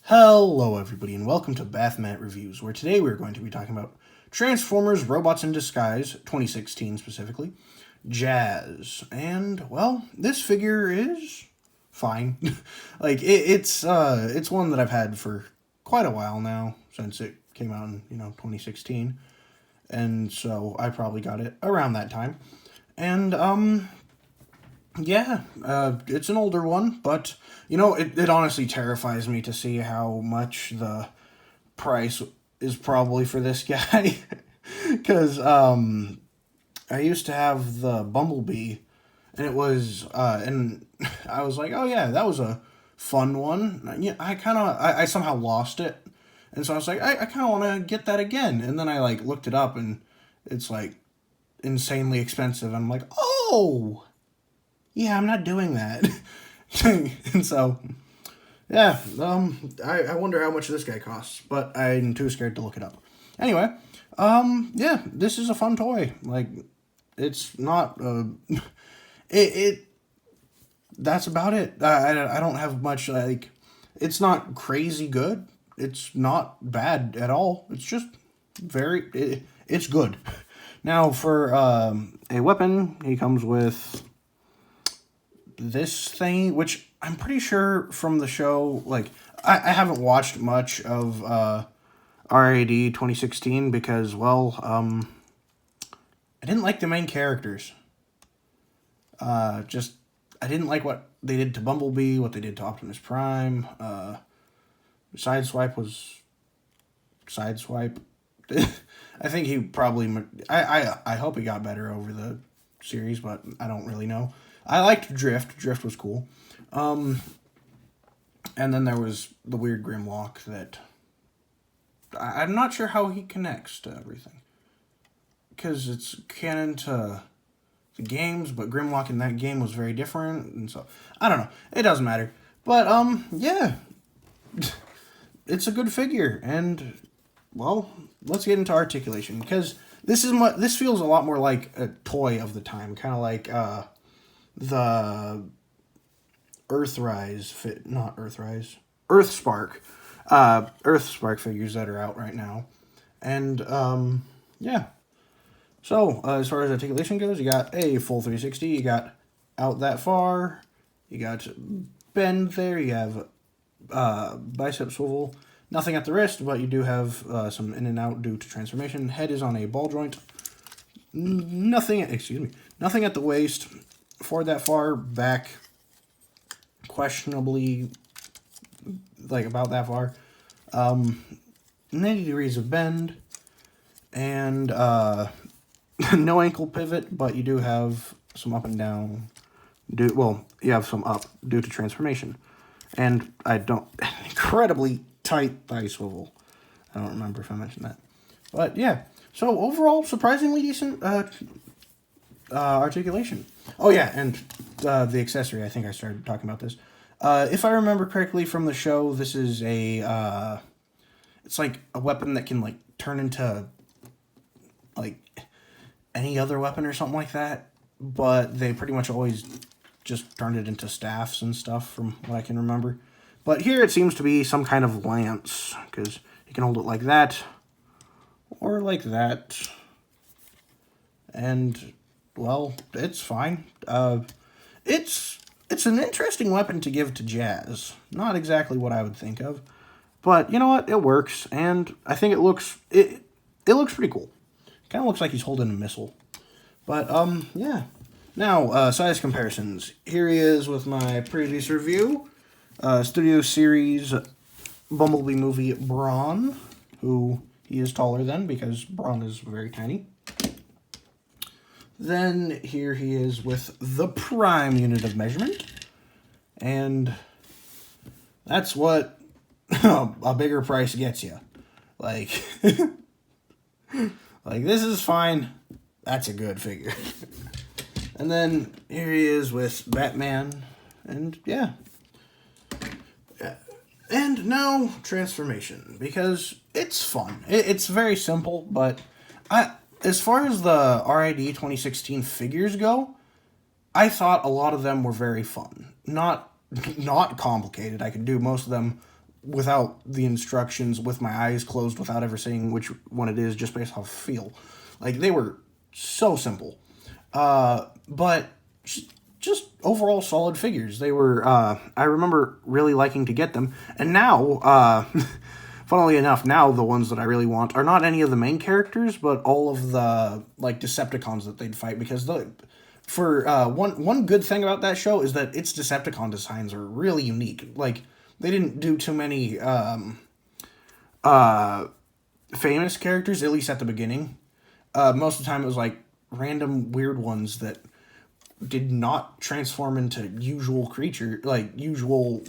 Hello, everybody, and welcome to Bathmat Reviews, where today we're going to be talking about Transformers Robots in Disguise, 2016 specifically, Jazz. And, well, this figure is fine. It's one that I've had for quite a while now, since it came out in, 2016. And so I probably got it around that time. And, it's an older one, but, it honestly terrifies me to see how much the price is probably for this guy. Because, I used to have the Bumblebee, and and I was like, oh yeah, that was a fun one. Yeah, I somehow lost it. And so I was like, I kind of want to get that again. And then I, looked it up, and it's, insanely expensive. And I'm like, oh! Yeah, I'm not doing that. And so, yeah, I wonder how much this guy costs, but I'm too scared to look it up. Anyway, yeah, this is a fun toy. It's not, that's about it. I don't have much, it's not crazy good. It's not bad at all. It's just it's good. Now, for, a weapon, he comes with this thing, which I'm pretty sure from the show, I haven't watched much of RAD 2016 because, I didn't like the main characters. I didn't like what they did to Bumblebee, what they did to Optimus Prime. Sideswipe was Sideswipe. I think he probably, I hope he got better over the series, but I don't really know. I liked Drift. Drift was cool. And then there was the weird Grimlock that I'm not sure how he connects to everything. Because it's canon to the games, but Grimlock in that game was very different. And so, I don't know. It doesn't matter. But, yeah. It's a good figure. And, well, let's get into articulation. Because this feels a lot more like a toy of the time. Kind of like, the Earthspark figures that are out right now. And, yeah. So, as far as articulation goes, you got a full 360, you got out that far, you got bend there, you have, bicep swivel, nothing at the wrist, but you do have, some in and out due to transformation. Head is on a ball joint. Nothing at the waist. Forward that far, back questionably, about that far. 90 degrees of bend, and no ankle pivot, but you do have some up and down. You have some up due to transformation. And incredibly tight thigh swivel. I don't remember if I mentioned that. But yeah, so overall, surprisingly decent articulation. Oh yeah, and the accessory, I think I started talking about this. If I remember correctly from the show, this is it's like a weapon that can turn into any other weapon or something like that, but they pretty much always just turned it into staffs and stuff from what I can remember. But here it seems to be some kind of lance, because you can hold it like that, or like that, and well, it's fine. It's an interesting weapon to give to Jazz. Not exactly what I would think of, but you know what? It works, and I think it looks pretty cool. Kind of looks like he's holding a missile, but yeah. Now, size comparisons. Here he is with my previous review, Studio Series Bumblebee movie Brawn, who he is taller than because Brawn is very tiny. Then here he is with the Prime unit of measurement. And that's what a bigger price gets you. This is fine. That's a good figure. And then here he is with Batman. And yeah. And now transformation. Because it's fun. It's very simple, but as far as the RID 2016 figures go, I thought a lot of them were very fun. Not complicated. I could do most of them without the instructions, with my eyes closed, without ever seeing which one it is, just based off feel. Like, they were so simple. But just overall solid figures. They were, I remember really liking to get them. And now, funnily enough, now the ones that I really want are not any of the main characters, but all of the, like, Decepticons that they'd fight, because one good thing about that show is that its Decepticon designs are really unique. Like, they didn't do too many famous characters, at least at the beginning. Most of the time it was like random weird ones that did not transform into usual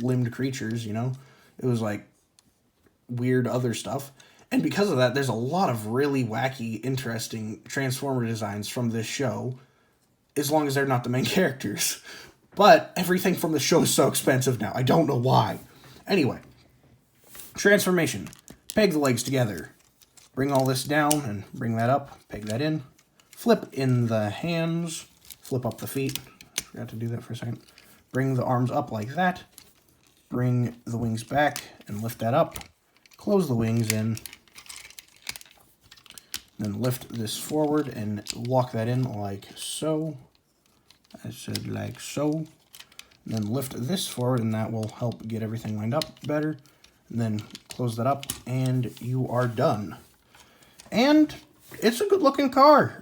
limbed creatures, you know? It was like weird other stuff. And because of that, there's a lot of really wacky, interesting Transformer designs from this show, as long as they're not the main characters. But everything from the show is so expensive now. I don't know why. Anyway, transformation. Peg the legs together. Bring all this down and bring that up. Peg that in. Flip in the hands. Flip up the feet. Forgot to do that for a second. Bring the arms up like that. Bring the wings back and lift that up. Close the wings in. Then lift this forward and lock that in like so. I said like so. And then lift this forward, and that will help get everything lined up better. And then close that up, and you are done. And it's a good-looking car.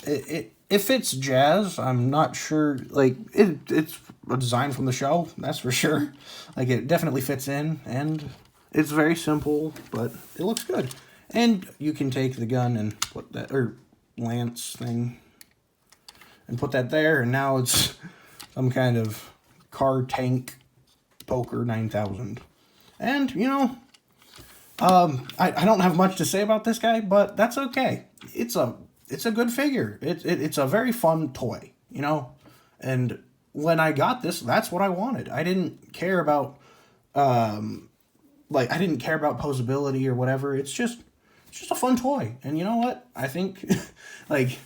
It fits Jazz. I'm not sure. Like, it's a design from the show, that's for sure. Like, it definitely fits in, and it's very simple, but it looks good. And you can take the gun and put that, or lance thing, and put that there, and now it's some kind of car tank poker 9000. And, you know, I don't have much to say about this guy, but that's okay. It's a good figure. It's a very fun toy, you know? And when I got this, that's what I wanted. I didn't care about, I didn't care about posability or whatever. It's just a fun toy. And you know what? I think, like,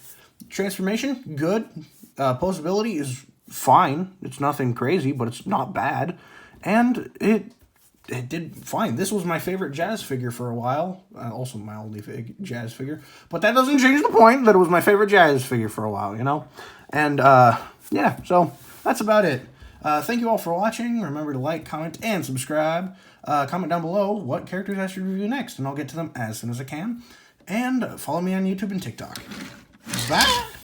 transformation, good. Posability is fine. It's nothing crazy, but it's not bad. And it did fine. This was my favorite Jazz figure for a while. Also my only Jazz figure. But that doesn't change the point that it was my favorite Jazz figure for a while, you know? And, yeah, so that's about it. Thank you all for watching. Remember to like, comment, and subscribe. Comment down below what characters I should review next, and I'll get to them as soon as I can. And follow me on YouTube and TikTok. Bye!